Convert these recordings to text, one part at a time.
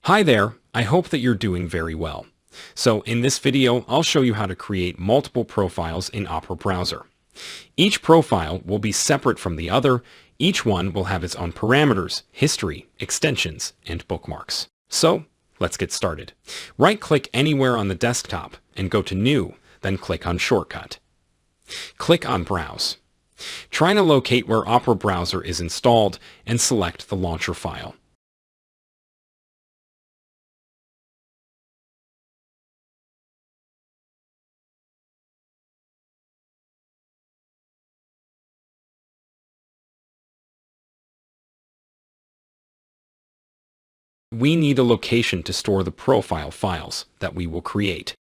Hi there, I hope that you're doing very well. So in this video, I'll show you how to create multiple profiles in Opera Browser. Each profile will be separate from the other. Each one will have its own parameters, history, extensions, and bookmarks. So let's get started. Right-click anywhere on the desktop and go to New, then click on Shortcut. Click on Browse. Try to locate where Opera Browser is installed and select the launcher file. We need a location to store the profile files that we will create.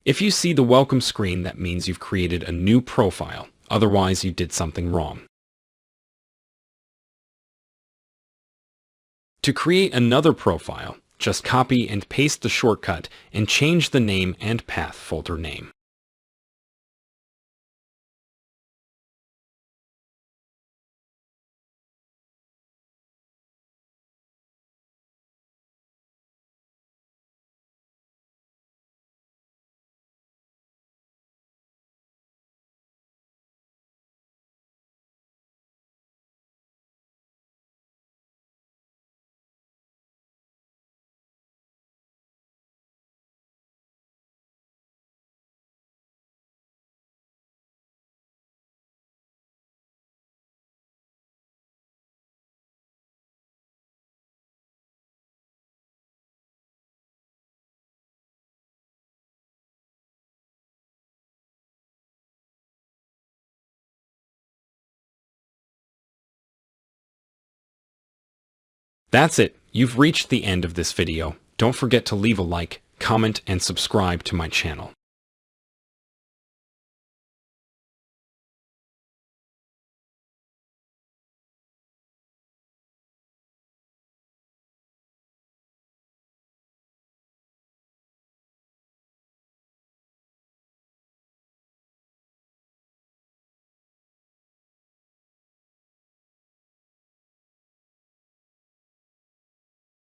If you see the welcome screen, that means you've created a new profile. Otherwise, you did something wrong. To create another profile, just copy and paste the shortcut and change the name and path folder name. That's it. You've reached the end of this video. Don't forget to leave a like, comment, and subscribe to my channel.